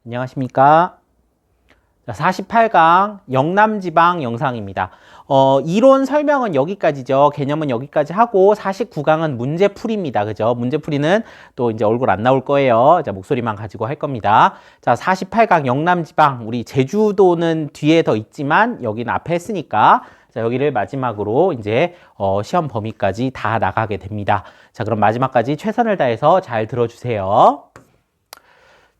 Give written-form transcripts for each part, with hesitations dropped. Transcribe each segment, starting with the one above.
안녕하십니까. 48강 영남지방 영상입니다. 이론 설명은 여기까지죠. 개념은 여기까지 하고 49강은 문제풀이입니다. 그죠? 문제풀이는 또 이제 얼굴 안 나올 거예요. 자, 목소리만 가지고 할 겁니다. 자, 48강 영남지방 우리 제주도는 뒤에 더 있지만 여기는 앞에 했으니까 자, 여기를 마지막으로 이제 시험 범위까지 다 나가게 됩니다. 자, 그럼 마지막까지 최선을 다해서 잘 들어주세요.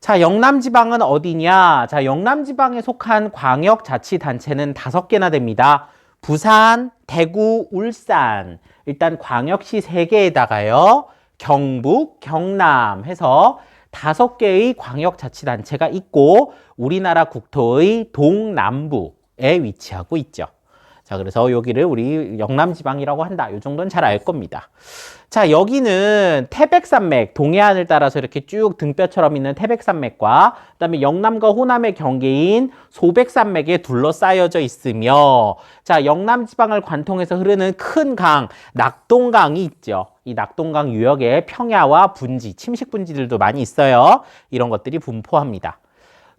자, 영남지방은 어디냐? 자, 영남지방에 속한 광역자치단체는 5개나 됩니다. 부산, 대구, 울산. 일단 광역시 3개에다가요. 경북, 경남 해서 5개의 광역자치단체가 있고 우리나라 국토의 동남부에 위치하고 있죠. 자, 그래서 여기를 우리 영남지방이라고 한다. 이 정도는 잘 알 겁니다. 자, 여기는 태백산맥, 동해안을 따라서 이렇게 쭉 등뼈처럼 있는 태백산맥과 그다음에 영남과 호남의 경계인 소백산맥에 둘러싸여져 있으며 자, 영남지방을 관통해서 흐르는 큰 강, 낙동강이 있죠. 이 낙동강 유역에 평야와 분지, 침식 분지들도 많이 있어요. 이런 것들이 분포합니다.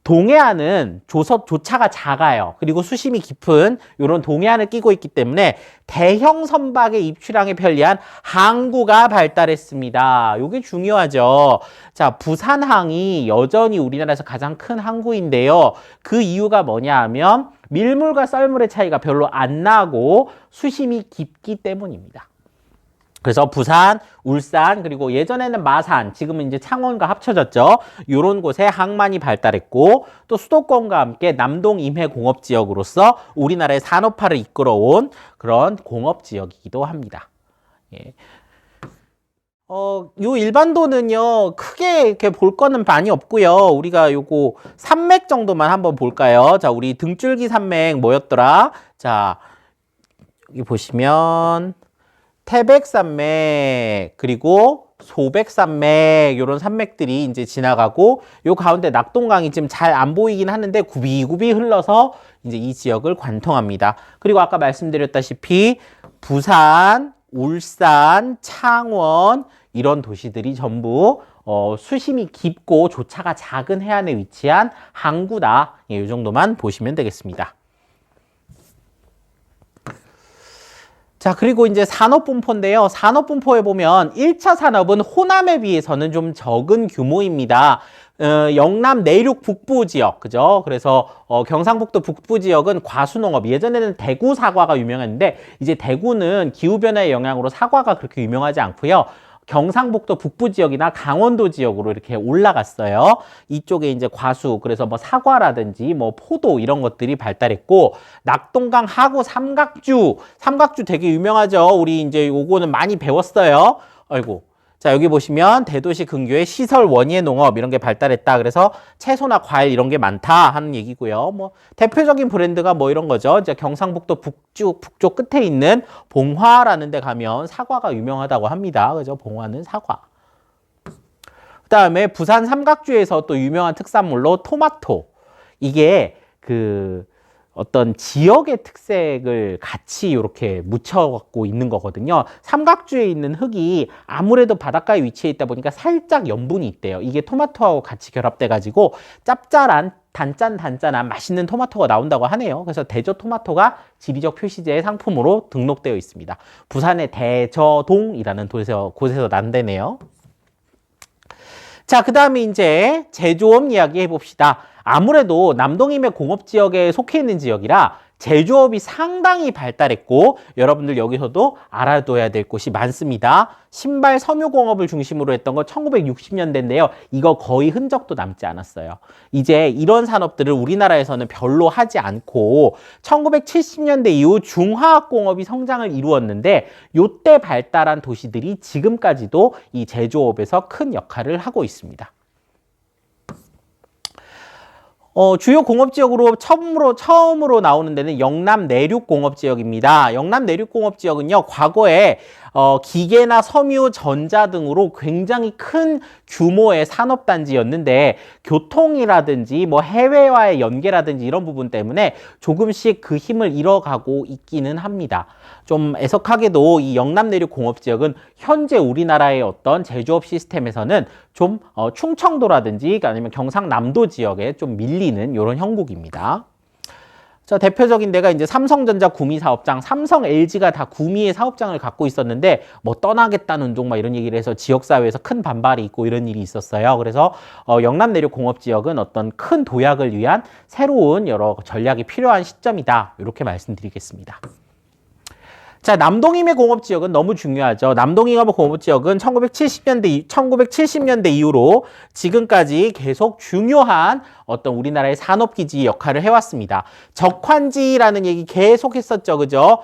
동해안은 조차가 작아요. 그리고 수심이 깊은 이런 동해안을 끼고 있기 때문에 대형 선박의 입출항에 편리한 항구가 발달했습니다. 이게 중요하죠. 자, 부산항이 여전히 우리나라에서 가장 큰 항구인데요. 그 이유가 뭐냐 하면 밀물과 썰물의 차이가 별로 안 나고 수심이 깊기 때문입니다. 그래서 부산, 울산, 그리고 예전에는 마산, 지금은 이제 창원과 합쳐졌죠. 이런 곳에 항만이 발달했고 또 수도권과 함께 남동 임해공업지역으로서 우리나라의 산업화를 이끌어온 그런 공업지역이기도 합니다. 예. 요 일반도는요, 크게 이렇게 볼 거는 많이 없고요. 우리가 요거 산맥 정도만 한번 볼까요? 자, 우리 등줄기 산맥 뭐였더라? 자, 여기 보시면 태백산맥 그리고 소백산맥 이런 산맥들이 이제 지나가고 요 가운데 낙동강이 지금 잘 안 보이긴 하는데 굽이굽이 흘러서 이제 이 지역을 관통합니다. 그리고 아까 말씀드렸다시피 부산, 울산, 창원 이런 도시들이 전부 수심이 깊고 조차가 작은 해안에 위치한 항구다. 예, 이 정도만 보시면 되겠습니다. 자, 그리고 이제 산업분포인데요. 산업분포에 보면 1차 산업은 호남에 비해서는 좀 적은 규모입니다. 영남 내륙 북부 지역, 그죠? 그래서 경상북도 북부 지역은 과수농업, 예전에는 대구 사과가 유명했는데 이제 대구는 기후변화의 영향으로 사과가 그렇게 유명하지 않고요. 경상북도 북부 지역이나 강원도 지역으로 이렇게 올라갔어요. 이쪽에 이제 과수, 그래서 뭐 사과라든지 뭐 포도 이런 것들이 발달했고, 낙동강 하구 삼각주 되게 유명하죠. 우리 이제 요거는 많이 배웠어요. 아이고. 자, 여기 보시면 대도시 근교에 시설 원예 농업 이런 게 발달했다. 그래서 채소나 과일 이런 게 많다 하는 얘기고요. 뭐 대표적인 브랜드가 뭐 이런 거죠. 이제 경상북도 북쪽 끝에 있는 봉화라는 데 가면 사과가 유명하다고 합니다. 그죠? 봉화는 사과. 그다음에 부산 삼각주에서 또 유명한 특산물로 토마토. 이게 그 어떤 지역의 특색을 같이 이렇게 묻혀갖고 있는 거거든요. 삼각주에 있는 흙이 아무래도 바닷가에 위치해 있다 보니까 살짝 염분이 있대요. 이게 토마토하고 같이 결합돼가지고 짭짤한 단짠한 맛있는 토마토가 나온다고 하네요. 그래서 대저 토마토가 지리적 표시제의 상품으로 등록되어 있습니다. 부산의 대저동이라는 곳에서 난대네요. 자, 그 다음에 이제 제조업 이야기 해봅시다. 아무래도 남동임의 공업지역에 속해 있는 지역이라 제조업이 상당히 발달했고 여러분들 여기서도 알아둬야 될 곳이 많습니다. 신발 섬유공업을 중심으로 했던 거 1960년대인데요. 이거 거의 흔적도 남지 않았어요. 이제 이런 산업들을 우리나라에서는 별로 하지 않고 1970년대 이후 중화학공업이 성장을 이루었는데 요때 발달한 도시들이 지금까지도 이 제조업에서 큰 역할을 하고 있습니다. 주요 공업지역으로 처음으로 나오는 데는 영남 내륙공업지역입니다. 영남 내륙공업지역은요, 과거에 기계나 섬유, 전자 등으로 굉장히 큰 규모의 산업단지였는데 교통이라든지 뭐 해외와의 연계라든지 이런 부분 때문에 조금씩 그 힘을 잃어가고 있기는 합니다. 좀 애석하게도 이 영남 내륙 공업지역은 현재 우리나라의 어떤 제조업 시스템에서는 좀 충청도라든지 아니면 경상남도 지역에 좀 밀리는 이런 형국입니다. 자, 대표적인 데가 이제 삼성전자 구미 사업장, 삼성, LG가 다 구미의 사업장을 갖고 있었는데 뭐 떠나겠다는 운동 막 이런 얘기를 해서 지역사회에서 큰 반발이 있고 이런 일이 있었어요. 그래서 영남 내륙 공업지역은 어떤 큰 도약을 위한 새로운 여러 전략이 필요한 시점이다. 이렇게 말씀드리겠습니다. 자, 남동임의 공업지역은 너무 중요하죠. 남동임의 공업지역은 1970년대 이후로 지금까지 계속 중요한 어떤 우리나라의 산업기지 역할을 해왔습니다. 적환지라는 얘기 계속 했었죠. 그죠?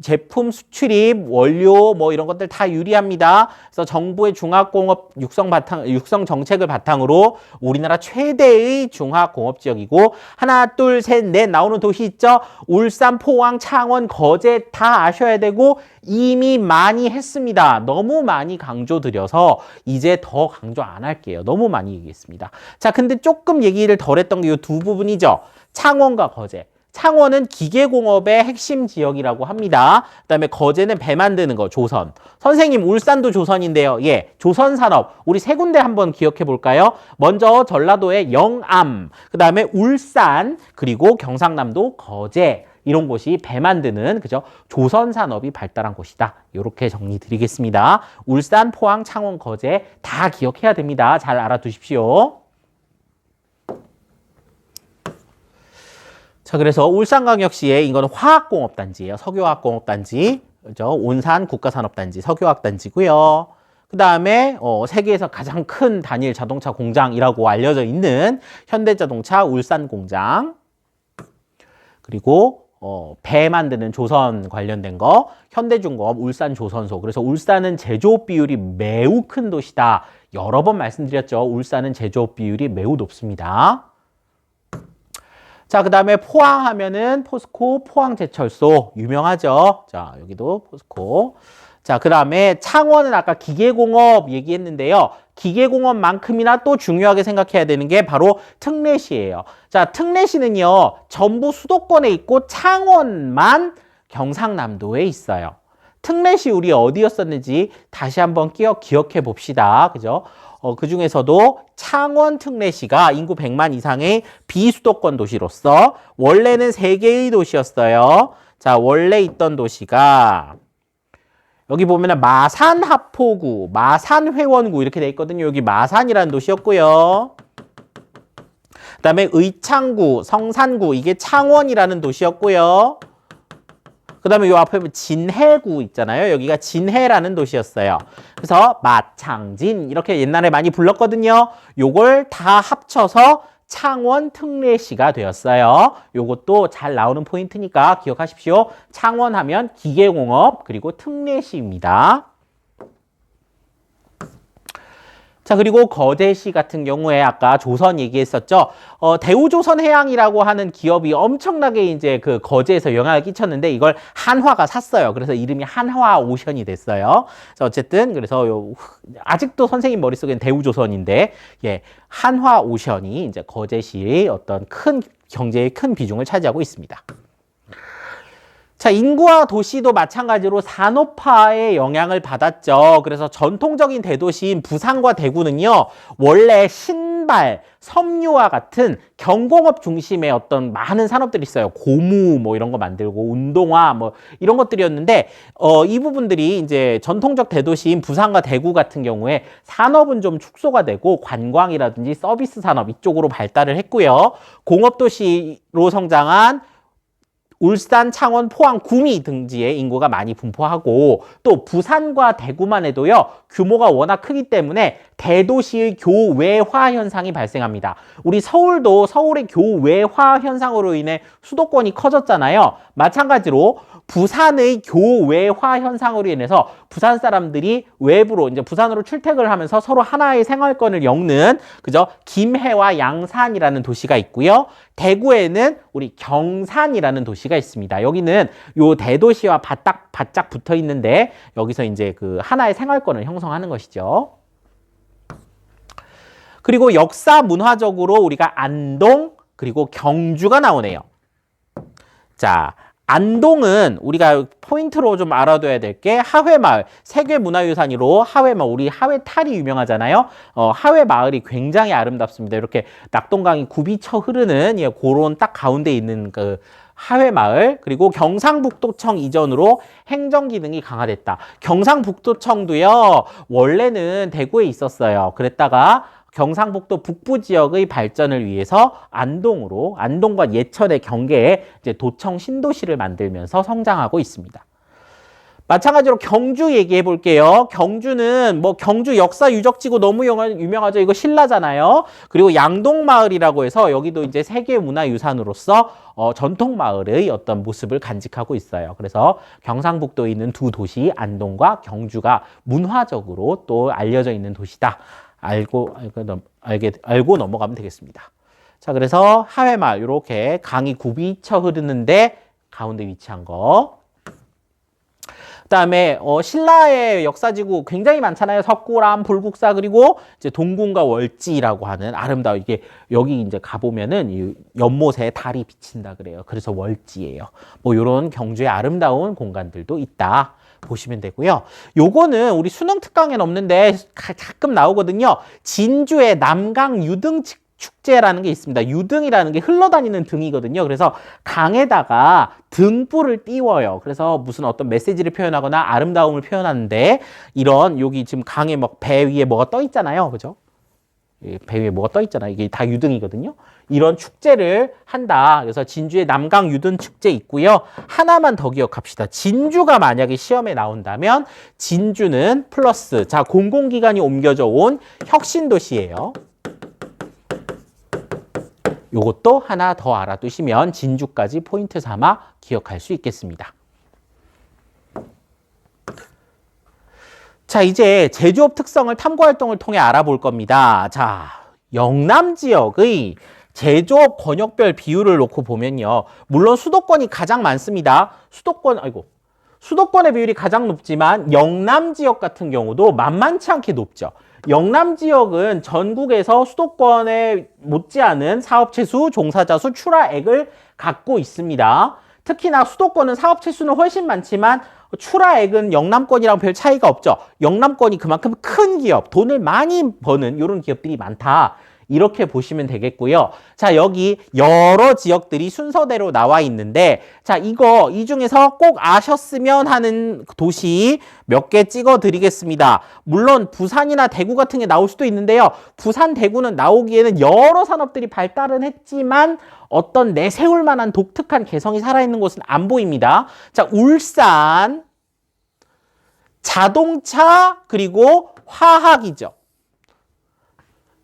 제품 수출입, 원료 뭐 이런 것들 다 유리합니다. 그래서 정부의 중화공업 육성 정책을 바탕으로 우리나라 최대의 중화공업지역이고 하나, 둘, 셋, 넷 나오는 도시 있죠? 울산, 포항, 창원, 거제 다 아셔야 되고 이미 많이 했습니다. 너무 많이 강조드려서 이제 더 강조 안 할게요. 너무 많이 얘기했습니다. 자, 근데 조금 얘기를 덜 했던 게 이 두 부분이죠. 창원과 거제. 창원은 기계공업의 핵심 지역이라고 합니다. 그다음에 거제는 배 만드는 거, 조선. 선생님, 울산도 조선인데요. 예, 조선산업. 우리 세 군데 한번 기억해 볼까요? 먼저 전라도의 영암, 그다음에 울산, 그리고 경상남도 거제. 이런 곳이 배 만드는, 그죠? 조선 산업이 발달한 곳이다. 이렇게 정리 드리겠습니다. 울산, 포항, 창원, 거제 다 기억해야 됩니다. 잘 알아두십시오. 자, 그래서 울산광역시의 이거는 화학공업단지예요. 석유화학공업단지. 그죠? 온산 국가산업단지, 석유화학단지고요. 그 다음에 세계에서 가장 큰 단일 자동차 공장이라고 알려져 있는 현대자동차 울산공장. 그리고 배 만드는 조선 관련된 거, 현대중공업 울산조선소. 그래서 울산은 제조업 비율이 매우 큰 도시다. 여러 번 말씀드렸죠. 울산은 제조업 비율이 매우 높습니다. 자, 그 다음에 포항 하면은 포스코, 포항제철소 유명하죠. 자, 여기도 포스코. 자, 그 다음에 창원은 아까 기계공업 얘기했는데요. 기계공업만큼이나 또 중요하게 생각해야 되는 게 바로 특례시예요. 자, 특례시는요, 전부 수도권에 있고 창원만 경상남도에 있어요. 특례시 우리 어디였었는지 다시 한번 기억해 봅시다. 그죠? 그 중에서도 창원 특례시가 인구 100만 이상의 비수도권 도시로서 원래는 3개의 도시였어요. 자, 원래 있던 도시가 여기 보면은 마산하포구, 마산회원구 이렇게 돼 있거든요. 여기 마산이라는 도시였고요. 그다음에 의창구, 성산구 이게 창원이라는 도시였고요. 그다음에 요 앞에 진해구 있잖아요. 여기가 진해라는 도시였어요. 그래서 마창진 이렇게 옛날에 많이 불렀거든요. 요걸 다 합쳐서 창원 특례시가 되었어요. 요것도 잘 나오는 포인트니까 기억하십시오. 창원하면 기계공업 그리고 특례시입니다. 자, 그리고 거제시 같은 경우에 아까 조선 얘기했었죠. 대우조선해양이라고 하는 기업이 엄청나게 이제 그 거제에서 영향을 끼쳤는데 이걸 한화가 샀어요. 그래서 이름이 한화오션이 됐어요. 자, 어쨌든 그래서 아직도 선생님 머릿속엔 대우조선인데 예, 한화오션이 이제 거제시의 어떤 큰 경제의 큰 비중을 차지하고 있습니다. 자, 인구와 도시도 마찬가지로 산업화의 영향을 받았죠. 그래서 전통적인 대도시인 부산과 대구는요, 원래 신발, 섬유와 같은 경공업 중심의 어떤 많은 산업들이 있어요. 고무 뭐 이런 거 만들고 운동화 뭐 이런 것들이었는데 이 부분들이 이제 전통적 대도시인 부산과 대구 같은 경우에 산업은 좀 축소가 되고 관광이라든지 서비스 산업 이쪽으로 발달을 했고요. 공업도시로 성장한 울산, 창원, 포항, 구미 등지에 인구가 많이 분포하고 또 부산과 대구만 해도요 규모가 워낙 크기 때문에 대도시의 교외화 현상이 발생합니다. 우리 서울도 서울의 교외화 현상으로 인해 수도권이 커졌잖아요. 마찬가지로 부산의 교외화 현상으로 인해서 부산 사람들이 외부로 이제 부산으로 출퇴근을 하면서 서로 하나의 생활권을 엮는 그죠? 김해와 양산이라는 도시가 있고요. 대구에는 우리 경산이라는 도시가 의미가 있습니다. 여기는 요 대도시와 바짝 붙어 있는데 여기서 이제 그 하나의 생활권을 형성하는 것이죠. 그리고 역사 문화적으로 우리가 안동 그리고 경주가 나오네요. 자, 안동은 우리가 포인트로 좀 알아둬야 될 게 하회마을, 세계문화유산으로 하회마을, 우리 하회탈이 유명하잖아요. 하회마을이 굉장히 아름답습니다. 이렇게 낙동강이 굽이 쳐 흐르는 그런 딱 가운데 있는 그 하회마을, 그리고 경상북도청 이전으로 행정기능이 강화됐다. 경상북도청도요, 원래는 대구에 있었어요. 그랬다가 경상북도 북부 지역의 발전을 위해서 안동과 예천의 경계에 이제 도청 신도시를 만들면서 성장하고 있습니다. 마찬가지로 경주 얘기해 볼게요. 경주는 뭐 경주 역사 유적지고 너무 유명하죠. 이거 신라잖아요. 그리고 양동마을이라고 해서 여기도 이제 세계문화유산으로서 전통마을의 어떤 모습을 간직하고 있어요. 그래서 경상북도에 있는 두 도시 안동과 경주가 문화적으로 또 알려져 있는 도시다. 알고 넘어가면 되겠습니다. 자, 그래서 하회마을 이렇게 강이 굽이 쳐 흐르는데 가운데 위치한 거. 그다음에 신라의 역사지구 굉장히 많잖아요. 석굴암, 불국사, 그리고 이제 동궁과 월지라고 하는 아름다운, 이게 여기 이제 가보면은 이 연못에 달이 비친다 그래요. 그래서 월지예요. 뭐 이런 경주의 아름다운 공간들도 있다 보시면 되고요. 요거는 우리 수능 특강에는 없는데 가끔 나오거든요. 진주의 남강 유등 축제라는 게 있습니다. 유등이라는 게 흘러다니는 등이거든요. 그래서 강에다가 등불을 띄워요. 그래서 무슨 어떤 메시지를 표현하거나 아름다움을 표현하는데, 이런 여기 지금 강에 막 배 위에 뭐가 떠 있잖아요. 그죠? 배 위에 뭐가 떠 있잖아요. 이게 다 유등이거든요. 이런 축제를 한다. 그래서 진주의 남강 유등 축제 있고요. 하나만 더 기억합시다. 진주가 만약에 시험에 나온다면 진주는 플러스, 자, 공공기관이 옮겨져 온 혁신도시예요. 요것도 하나 더 알아두시면 진주까지 포인트 삼아 기억할 수 있겠습니다. 자, 이제 제조업 특성을 탐구활동을 통해 알아볼 겁니다. 자, 영남 지역의 제조업 권역별 비율을 놓고 보면요. 물론 수도권이 가장 많습니다. 수도권의 비율이 가장 높지만 영남 지역 같은 경우도 만만치 않게 높죠. 영남 지역은 전국에서 수도권에 못지않은 사업체 수, 종사자 수, 출하액을 갖고 있습니다. 특히나 수도권은 사업체 수는 훨씬 많지만 출하액은 영남권이랑 별 차이가 없죠. 영남권이 그만큼 큰 기업, 돈을 많이 버는 이런 기업들이 많다. 이렇게 보시면 되겠고요. 자, 여기 여러 지역들이 순서대로 나와 있는데, 자, 이 중에서 꼭 아셨으면 하는 도시 몇 개 찍어 드리겠습니다. 물론 부산이나 대구 같은 게 나올 수도 있는데요. 부산, 대구는 나오기에는 여러 산업들이 발달은 했지만 어떤 내세울 만한 독특한 개성이 살아있는 곳은 안 보입니다. 자, 울산, 자동차, 그리고 화학이죠.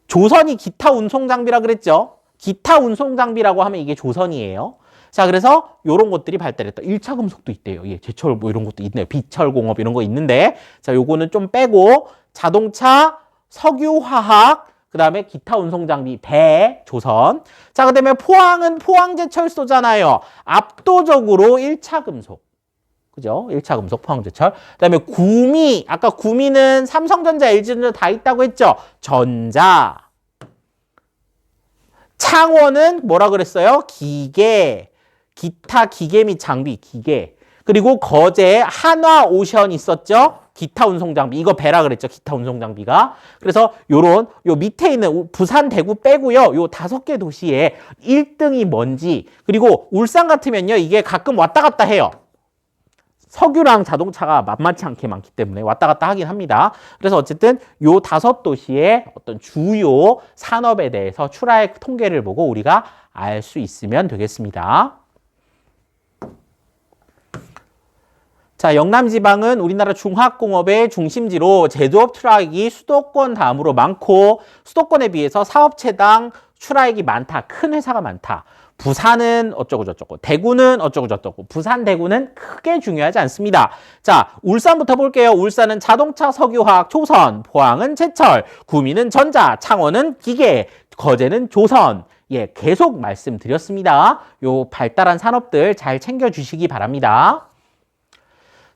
조선이 기타 운송장비라 그랬죠. 기타 운송장비라고 하면 이게 조선이에요. 자, 그래서 이런 것들이 발달했다. 1차 금속도 있대요. 예, 제철 뭐 이런 것도 있네요. 비철공업 이런 거 있는데, 자, 요거는 좀 빼고 자동차, 석유, 화학, 그 다음에 기타 운송장비, 배, 조선. 자, 그 다음에 포항은 포항제철소잖아요. 압도적으로 1차 금속. 그죠? 1차 금속, 포항제철. 그 다음에 구미, 아까 구미는 삼성전자, LG전자 다 있다고 했죠? 전자. 창원은 뭐라 그랬어요? 기계. 기타 기계 및 장비, 기계. 그리고 거제, 한화오션 있었죠? 기타 운송장비. 이거 배라 그랬죠? 기타 운송장비가. 그래서 요 밑에 있는 부산, 대구 빼고요. 요 5개 도시에 1등이 뭔지. 그리고 울산 같으면요. 이게 가끔 왔다 갔다 해요. 석유랑 자동차가 만만치 않게 많기 때문에 왔다 갔다 하긴 합니다. 그래서 어쨌든 요 5도시의 어떤 주요 산업에 대해서 출하액 통계를 보고 우리가 알 수 있으면 되겠습니다. 자, 영남지방은 우리나라 중화공업의 중심지로 제조업 출하액이 수도권 다음으로 많고, 수도권에 비해서 사업체당 출하액이 많다. 큰 회사가 많다. 부산은 어쩌고저쩌고, 대구는 어쩌고저쩌고, 부산, 대구는 크게 중요하지 않습니다. 자, 울산부터 볼게요. 울산은 자동차, 석유화학, 조선, 포항은 제철, 구미는 전자, 창원은 기계, 거제는 조선. 예, 계속 말씀드렸습니다. 요 발달한 산업들 잘 챙겨주시기 바랍니다.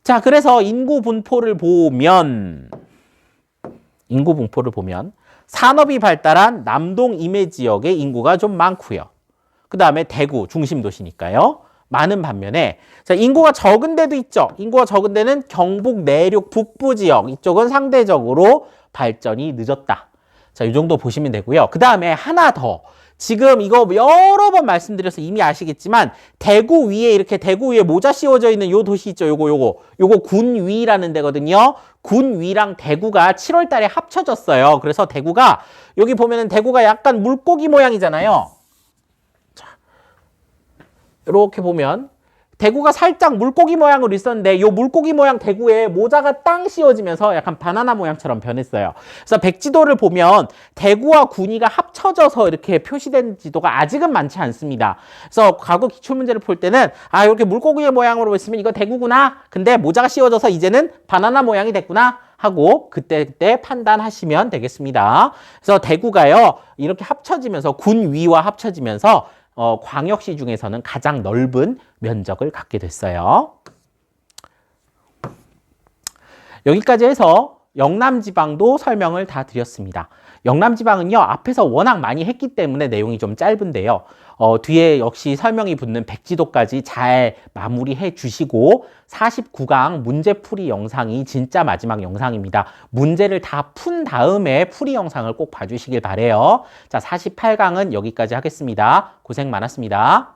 자, 그래서 인구 분포를 보면 산업이 발달한 남동 임해 지역의 인구가 좀 많고요. 그 다음에 대구 중심 도시니까요. 많은 반면에 자, 인구가 적은 데도 있죠. 인구가 적은 데는 경북 내륙 북부 지역 이쪽은 상대적으로 발전이 늦었다. 자, 이 정도 보시면 되고요. 그 다음에 하나 더. 지금 이거 여러 번 말씀드려서 이미 아시겠지만 대구 위에 모자 씌워져 있는 요 도시 있죠. 요거 군위라는 데거든요. 군위랑 대구가 7월 달에 합쳐졌어요. 그래서 대구가 여기 보면은 대구가 약간 물고기 모양이잖아요. 자, 이렇게 보면 대구가 살짝 물고기 모양으로 있었는데 요 물고기 모양 대구에 모자가 땅 씌워지면서 약간 바나나 모양처럼 변했어요. 그래서 백지도를 보면 대구와 군위가 합쳐져서 이렇게 표시된 지도가 아직은 많지 않습니다. 그래서 과거 기출문제를 풀 때는 이렇게 물고기 모양으로 있으면 이거 대구구나. 근데 모자가 씌워져서 이제는 바나나 모양이 됐구나. 하고 그때 판단하시면 되겠습니다. 그래서 대구가요. 이렇게 합쳐지면서 군위와 합쳐지면서 광역시 중에서는 가장 넓은 면적을 갖게 됐어요. 여기까지 해서 영남지방도 설명을 다 드렸습니다. 영남지방은요, 앞에서 워낙 많이 했기 때문에 내용이 좀 짧은데요. 뒤에 역시 설명이 붙는 백지도까지 잘 마무리해 주시고 49강 문제풀이 영상이 진짜 마지막 영상입니다. 문제를 다 푼 다음에 풀이 영상을 꼭 봐주시길 바래요. 자, 48강은 여기까지 하겠습니다. 고생 많았습니다.